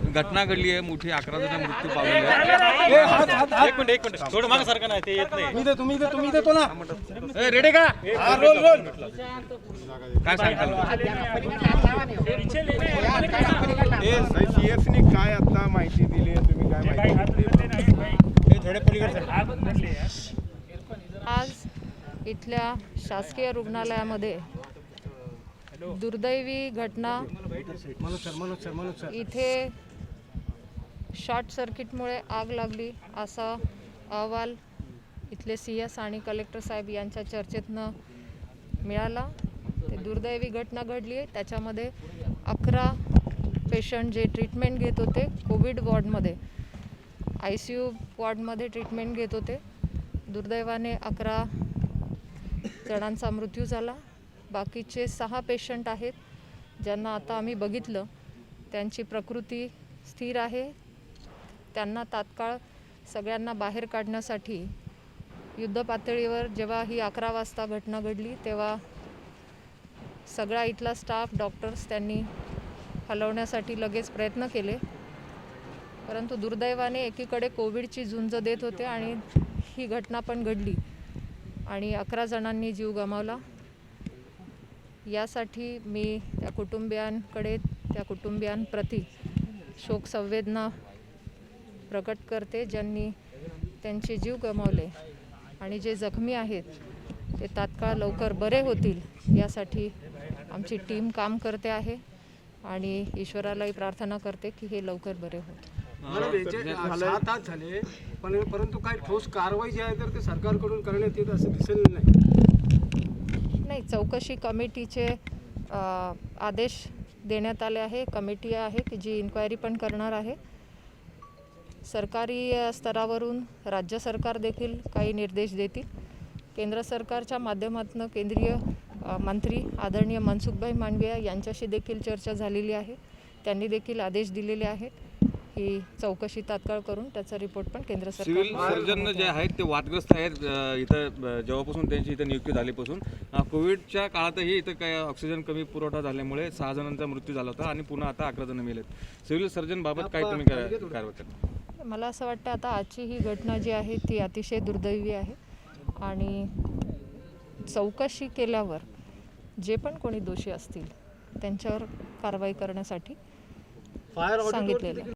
घटना घडली आहे मोठी, 11 जण मृत्यू पावलेले आहेत. एक मिनिट थोडं मागे सारखं नाही ते येत नाही. तुम्ही देतो ना रेडी का? काय सांगताल? काय आता माहिती दिली तुम्ही? काय माहिती? आज इथल्या शासकीय रुग्णालयामध्ये दुर्दैवी घटना, इथे शॉर्ट सर्किटमुळे आग लागली असा अहवाल इथले CS आणि कलेक्टर साहेब यांच्या चर्चेतनं मिळाला. ते दुर्दैवी घटना घडली आहे. त्याच्यामध्ये 11 पेशंट जे ट्रीटमेंट घेत होते कोविड वॉर्डमध्ये, ICU वॉर्डमध्ये ट्रीटमेंट घेत होते. दुर्दैवाने 11 जणांचा मृत्यू झाला. बाकीचे 6 पेशंट आहेत ज्यांना आता आम्ही बघितलं, त्यांची प्रकृती स्थिर आहे. त्यांना तात्काळ सगळ्यांना बाहेर काढण्यासाठी युद्ध पातळीवर जेव्हा ही 11 वाजता घटना घडली तेव्हा सगळा इथला स्टाफ, डॉक्टर्स त्यांनी हलवण्यासाठी लगेच प्रयत्न केले. परंतु दुर्दैवाने एकीकडे कोविडची झुंज देत होते आणि ही घटना पण घडली आणि 11 जणांनी जीव गमावला. यासाठी मी त्या कुटुंबियांकडे, त्या कुटुंबियांप्रती शोक संवेदना प्रकट करते ज्यांनी त्यांचे जीव गमावले, आणि जे जखमी आहेत ते तात्काळ लवकर बरे होतील यासाठी आमची टीम काम करते आहे आणि ईश्वरालाही प्रार्थना करते की हे लवकर बरे होतील. 7 तास झाले परंतु काही ठोस कारवाई जी आहे तर ते सरकारकडून करण्यात येत असं दिसलं नाही. चौकशी कमिटीचे आदेश देण्यात आले आहे. कमिटी आहे की जी इन्क्वायरी पण करणार आहे. सरकारी स्तरावरून राज्य सरकार देखील काही निर्देश देतील. केंद्र सरकारच्या माध्यमातून केंद्रीय मंत्री आदरणीय मनसुखभाई मांडविया यांच्याशी देखील चर्चा झालेली आहे. त्यांनी देखील आदेश दिलेले आहेत की चौकशी तात्काळ करून त्याचा रिपोर्ट पण केंद्र सरकार. सिव्हिल सर्जन जे आहेत ते वादग्रस्त आहेत. इथं जेव्हापासून त्यांची इथं नियुक्ती झालीपासून कोविडच्या काळातही इथं काय ऑक्सिजन कमी पुरवठा झाल्यामुळे 6 जणांचा मृत्यू झाला होता आणि पुन्हा आता 11 जण मेलेत. सिव्हिल सर्जन बाबत काय तुम्ही कारवाई करता? मला असं वाटतं आता आजची ही घटना जी आहे ती अतिशय दुर्दैवी आहे आणि चौकशी केल्यावर जे पण कोणी दोषी असतील त्यांच्यावर कारवाई करण्यासाठी सांगितलेलं आहे.